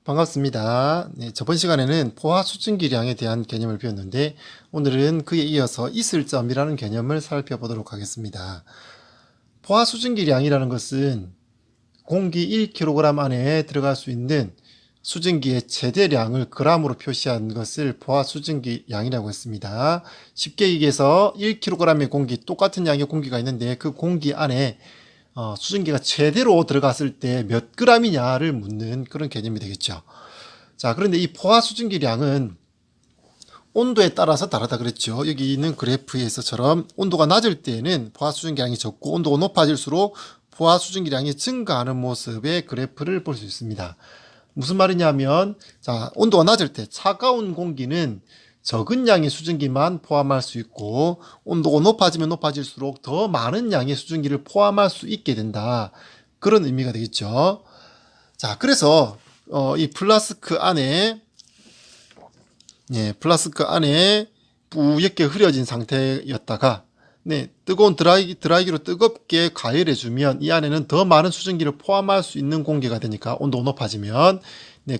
반갑습니다. 네, 저번 시간에는 포화 수증기량에 대한 개념을 배웠는데 오늘은 그에 이어서 있을 점이라는 개념을 살펴보도록 하겠습니다. 포화 수증기량이라는 것은 공기 1kg 안에 들어갈 수 있는 수증기의 최대량을 g으로 표시한 것을 포화 수증기량이라고 했습니다. 쉽게 얘기해서 1kg의 공기, 똑같은 양의 공기가 있는데 그 공기 안에 수증기가 최대로 들어갔을 때 몇 g이냐를 묻는 그런 개념이 되겠죠. 자, 그런데 이 포화 수증기량은 온도에 따라서 다르다 그랬죠. 여기 있는 그래프에서처럼 온도가 낮을 때는 포화 수증기량이 적고 온도가 높아질수록 포화 수증기량이 증가하는 모습의 그래프를 볼 수 있습니다. 무슨 말이냐면, 자, 온도가 낮을 때 차가운 공기는 적은 양의 수증기만 포함할 수 있고 온도가 높아지면 높아질수록 더 많은 양의 수증기를 포함할 수 있게 된다. 그런 의미가 되겠죠. 자, 그래서 이 플라스크 안에 뿌옇게 흐려진 상태였다가 뜨거운 드라이기로 뜨겁게 가열해주면 이 안에는 더 많은 수증기를 포함할 수 있는 공기가 되니까 온도가 높아지면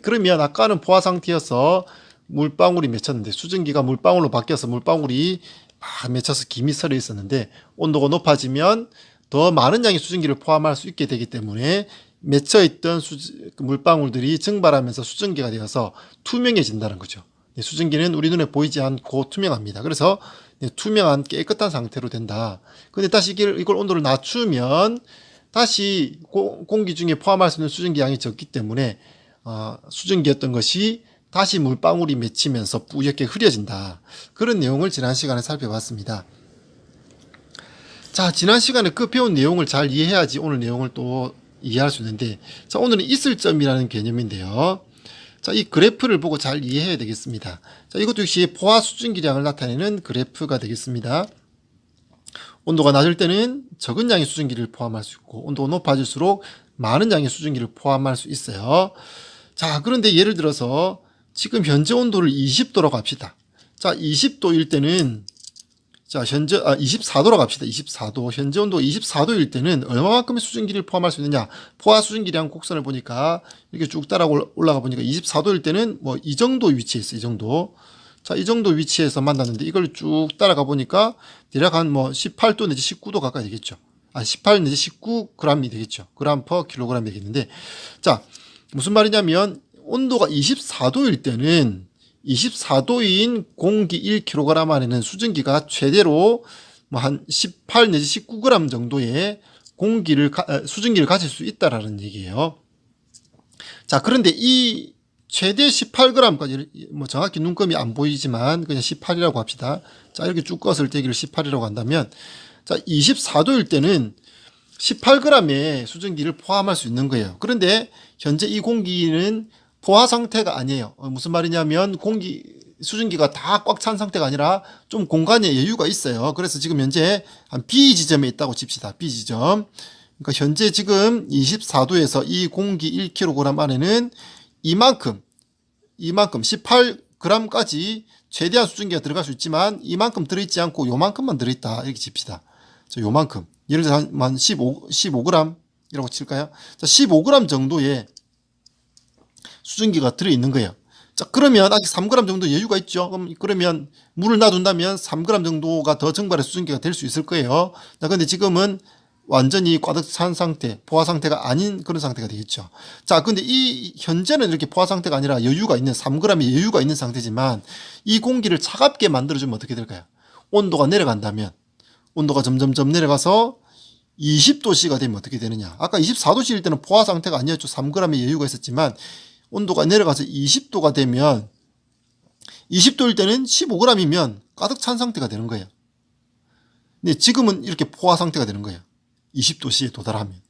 그러면 아까는 포화 상태여서 물방울이 맺혔는데 수증기가 물방울로 바뀌어서 물방울이 막 맺혀서 김이 서려 있었는데 온도가 높아지면 더 많은 양의 수증기를 포함할 수 있게 되기 때문에 맺혀있던 물방울들이 증발하면서 수증기가 되어서 투명해진다는 거죠. 수증기는 우리 눈에 보이지 않고 투명합니다. 그래서 투명한 깨끗한 상태로 된다. 근데 다시 이걸 온도를 낮추면 다시 공기 중에 포함할 수 있는 수증기 양이 적기 때문에 수증기였던 것이 다시 물방울이 맺히면서 뿌옇게 흐려진다. 그런 내용을 지난 시간에 살펴봤습니다. 자, 지난 시간에 그 배운 내용을 잘 이해해야지 오늘 내용을 또 이해할 수 있는데, 자, 오늘은 있을 점이라는 개념인데요. 자, 이 그래프를 보고 잘 이해해야 되겠습니다. 자, 이것도 역시 포화 수증기량을 나타내는 그래프가 되겠습니다. 온도가 낮을 때는 적은 양의 수증기를 포함할 수 있고 온도가 높아질수록 많은 양의 수증기를 포함할 수 있어요. 자, 그런데 예를 들어서 지금 현재 온도를 20도로 갑시다. 자, 20도일 때는 24도로 갑시다. 24도. 현재 온도 24도일 때는 얼마만큼의 수증기를 포함할 수 있느냐? 포화 수증기량 곡선을 보니까 이렇게 쭉 따라 올라가 보니까 24도일 때는 뭐 이 정도 위치에 있어요. 이 정도. 자, 이 정도 위치에서 만났는데 이걸 쭉 따라가 보니까 대략 한 뭐 18도 내지 19도 가까이 되겠죠. 18 내지 19g이 되겠죠. 그램 퍼 킬로그램이 되겠는데, 자, 무슨 말이냐면 온도가 24도일 때는 24도인 공기 1kg 안에는 수증기가 최대로 뭐 한 18 내지 19g 정도의 수증기를 가질 수 있다라는 얘기예요. 자, 그런데 이 최대 18g까지 뭐 정확히 눈금이 안 보이지만 그냥 18이라고 합시다. 자, 이렇게 쭉 껐을 때 이걸 18이라고 한다면, 자, 24도일 때는 18g의 수증기를 포함할 수 있는 거예요. 그런데 현재 이 공기는 포화 상태가 아니에요. 무슨 말이냐면 수증기가 다 꽉 찬 상태가 아니라 좀 공간에 여유가 있어요. 그래서 지금 현재 한 B 지점에 있다고 칩시다. B 지점. 그러니까 현재 지금 24도에서 이 공기 1kg 안에는 이만큼 18g까지 최대한 수증기가 들어갈 수 있지만 이만큼 들어있지 않고 요만큼만 들어있다. 이렇게 칩시다. 요만큼. 예를 들어 한 15g이라고 칠까요? 자, 15g 정도의 수증기가 들어있는 거예요. 자, 그러면 아직 3g 정도 여유가 있죠. 그러면 물을 놔둔다면 3g 정도가 더 증발의 수증기가 될 수 있을 거예요. 자, 근데 지금은 완전히 꽉 찬 상태, 포화 상태가 아닌 그런 상태가 되겠죠. 자, 근데 현재는 이렇게 포화 상태가 아니라 3g의 여유가 있는 상태지만 이 공기를 차갑게 만들어주면 어떻게 될까요? 온도가 내려간다면, 온도가 점점점 내려가서 20도씨가 되면 어떻게 되느냐? 아까 24도씨일 때는 포화 상태가 아니었죠. 3g의 여유가 있었지만 온도가 내려가서 20도가 되면 20도일 때는 15g이면 가득 찬 상태가 되는 거예요. 근데 지금은 이렇게 포화 상태가 되는 거예요. 20도씨에 도달하면.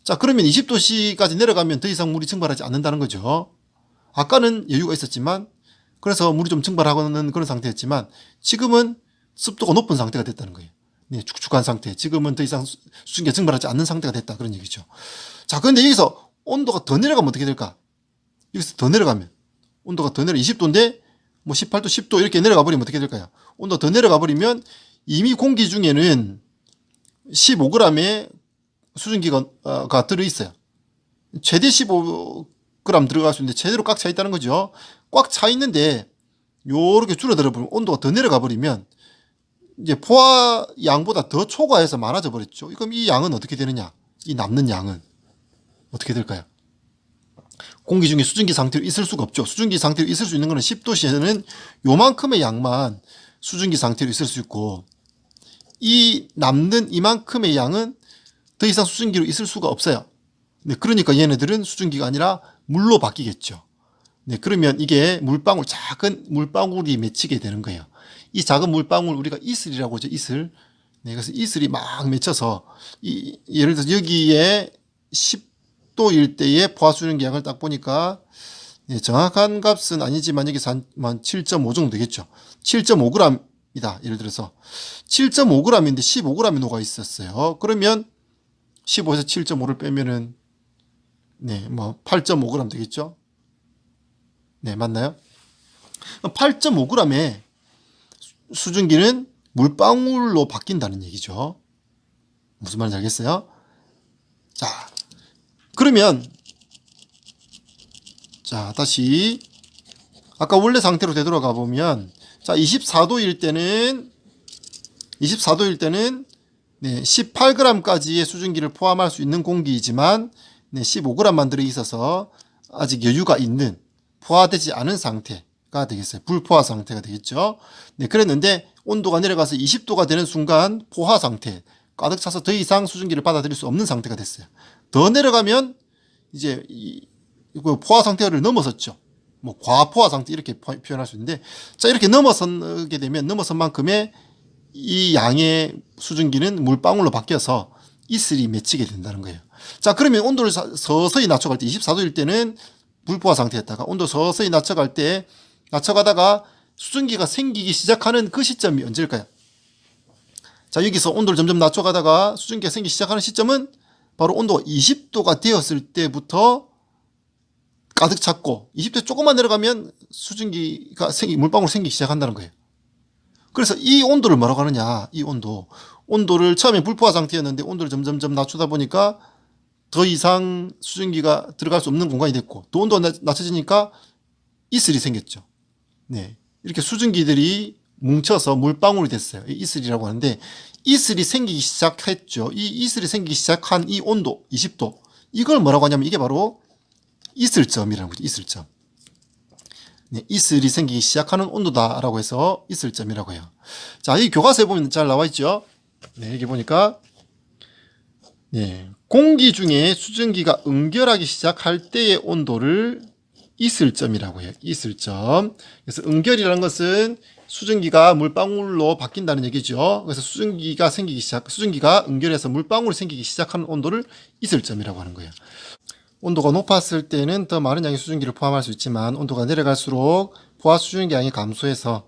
자, 그러면 20도씨까지 내려가면 더 이상 물이 증발하지 않는다는 거죠. 아까는 여유가 있었지만 그래서 물이 좀 증발하는 그런 상태였지만 지금은 습도가 높은 상태가 됐다는 거예요. 축축한 상태. 지금은 더 이상 수증기가 증발하지 않는 상태가 됐다. 그런 얘기죠. 자, 그런데 여기서 온도가 더 내려가면 어떻게 될까? 여기서 더 내려가면 온도가 더 20도인데 뭐 18도, 10도 이렇게 내려가 버리면 어떻게 될까요? 온도가 더 내려가 버리면 이미 공기 중에는 15g의 수증기가 들어있어요. 최대 15 들어갈 수 있는데 제대로 꽉 차 있다는 거죠. 꽉 차 있는데 요렇게 줄어들어 버리면 온도가 더 내려가 버리면 이제 포화 양보다 더 초과해서 많아져 버렸죠. 그럼 이 양은 어떻게 되느냐? 이 남는 양은 어떻게 될까요? 공기 중에 수증기 상태로 있을 수가 없죠. 수증기 상태로 있을 수 있는 거는 10도 시에는 요만큼의 양만 수증기 상태로 있을 수 있고, 이 남는 이만큼의 양은 더 이상 수증기로 있을 수가 없어요. 네, 그러니까 얘네들은 수증기가 아니라 물로 바뀌겠죠. 네, 그러면 이게 물방울, 작은 물방울이 맺히게 되는 거예요. 이 작은 물방울 우리가 이슬이라고 하죠. 이슬. 네, 그래서 이슬이 막 맺혀서 예를 들어서 여기에 10도일 때의 포화 수증기 양을 딱 보니까, 네, 정확한 값은 아니지만 여기서 한 7.5 정도 되겠죠. 7.5g이다. 예를 들어서 7.5g인데 15g이 녹아 있었어요. 그러면 15에서 7.5를 빼면은, 네, 8.5g 되겠죠. 네, 맞나요? 8.5g의 수증기는 물방울로 바뀐다는 얘기죠. 무슨 말인지 알겠어요? 자, 그러면 자, 다시 아까 원래 상태로 되돌아가 보면, 자, 24도일 때는 네, 18g까지의 수증기를 포함할 수 있는 공기이지만, 네, 15g만 들어 있어서 아직 여유가 있는 포화되지 않은 상태가 되겠어요. 불포화 상태가 되겠죠. 네, 그랬는데 온도가 내려가서 20도가 되는 순간 포화 상태, 가득 차서 더 이상 수증기를 받아들일 수 없는 상태가 됐어요. 더 내려가면 이제 포화 상태를 넘어섰죠. 과포화 상태 이렇게 표현할 수 있는데, 자, 이렇게 넘어서게 되면 넘어선 만큼의 이 양의 수증기는 물방울로 바뀌어서 이슬이 맺히게 된다는 거예요. 자, 그러면 온도를 서서히 낮춰갈 때, 24도일 때는 불포화 상태였다가 온도 서서히 낮춰가다가 수증기가 생기기 시작하는 그 시점이 언제일까요? 자, 여기서 온도를 점점 낮춰가다가 수증기가 생기기 시작하는 시점은 바로 온도가 20도가 되었을 때부터 가득 찼고, 20도 조금만 내려가면 수증기가 물방울 생기기 시작한다는 거예요. 그래서 이 온도를 뭐라고 하느냐, 이 온도를 처음에 불포화 상태였는데 온도를 점점 낮추다 보니까 더 이상 수증기가 들어갈 수 없는 공간이 됐고, 또 온도가 낮춰지니까 이슬이 생겼죠. 네, 이렇게 수증기들이 뭉쳐서 물방울이 됐어요. 이 이슬이라고 하는데, 이슬이 생기기 시작했죠. 이 이슬이 생기기 시작한 이 온도 20도, 이걸 뭐라고 하냐면 이게 바로 이슬점이라는 거죠. 이슬점. 네, 이슬이 생기기 시작하는 온도다라고 해서 이슬점이라고 해요. 자, 이 교과서에 보면 잘 나와 있죠. 네, 여기 보니까, 네, 공기 중에 수증기가 응결하기 시작할 때의 온도를 이슬점이라고 해요. 이슬점. 그래서 응결이라는 것은 수증기가 물방울로 바뀐다는 얘기죠. 그래서 수증기가 응결해서 물방울이 생기기 시작하는 온도를 이슬점이라고 하는 거예요. 온도가 높았을 때는 더 많은 양의 수증기를 포함할 수 있지만, 온도가 내려갈수록 포화 수증기 양이 감소해서,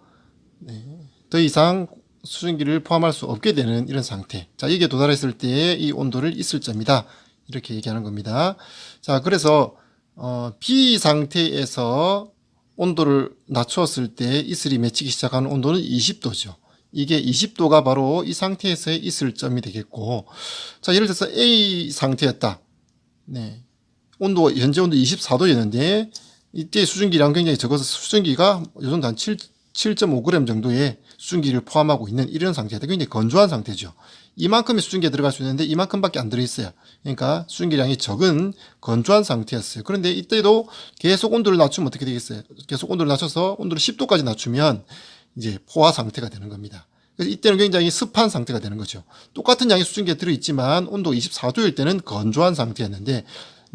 네, 더 이상 수증기를 포함할 수 없게 되는 이런 상태. 자, 이게 도달했을 때 이 온도를 이슬점이다, 이렇게 얘기하는 겁니다. 자, 그래서 B 상태에서 온도를 낮추었을 때 이슬이 맺히기 시작하는 온도는 20도죠. 이게 20도가 바로 이 상태에서의 이슬점이 되겠고, 자, 예를 들어서 A 상태였다. 네, 현재 온도 24도였는데 이때 수증기량 굉장히 적어서 수증기가 이 정도 한 7.5g 정도의 수증기를 포함하고 있는 이런 상태다. 굉장히 건조한 상태죠. 이만큼의 수증기가 들어갈 수 있는데 이만큼밖에 안 들어있어요. 그러니까 수증기량이 적은 건조한 상태였어요. 그런데 이때도 계속 온도를 낮추면 어떻게 되겠어요? 계속 온도를 낮춰서 온도를 10도까지 낮추면 이제 포화 상태가 되는 겁니다. 그래서 이때는 굉장히 습한 상태가 되는 거죠. 똑같은 양의 수증기가 들어있지만 온도 24도일 때는 건조한 상태였는데,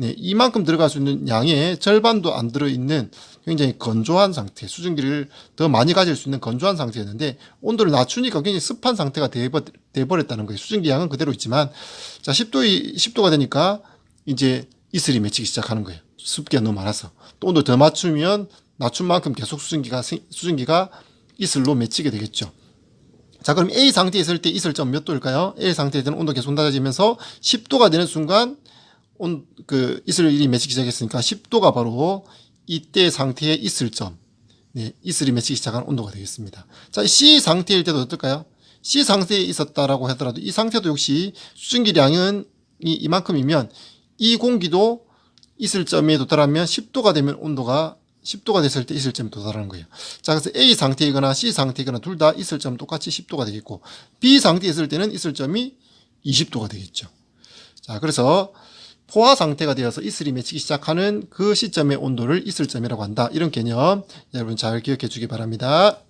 네, 이만큼 들어갈 수 있는 양의 절반도 안 들어있는 굉장히 건조한 상태, 수증기를 더 많이 가질 수 있는 건조한 상태였는데, 온도를 낮추니까 굉장히 습한 상태가 돼버렸다는 거예요. 수증기 양은 그대로 있지만, 자, 10도가 되니까 이제 이슬이 맺히기 시작하는 거예요. 습기가 너무 많아서. 또 온도를 더 낮추면 낮춘 만큼 계속 수증기가 이슬로 맺히게 되겠죠. 자, 그럼 A 상태에 있을 때 이슬점 몇 도일까요? A 상태에 있는 온도가 계속 낮아지면서 10도가 되는 순간 이슬이 맺히기 시작했으니까 10도가 바로 이때 상태의 이슬점, 네, 이슬이 맺히기 시작한 온도가 되겠습니다. 자, C 상태일 때도 어떨까요? C 상태에 있었다라고 하더라도 이 상태도 역시 수증기량은 이만큼이면 이 공기도 있을 점에 도달하면 10도가 되면 온도가 10도가 됐을 때 있을 점에 도달하는 거예요. 자, 그래서 A 상태이거나 C 상태이거나 둘 다 있을 점은 똑같이 10도가 되겠고, B 상태에 있을 때는 있을 점이 20도가 되겠죠. 자, 그래서 포화 상태가 되어서 이슬이 맺히기 시작하는 그 시점의 온도를 있을 점이라고 한다. 이런 개념 여러분 잘 기억해 주기 바랍니다.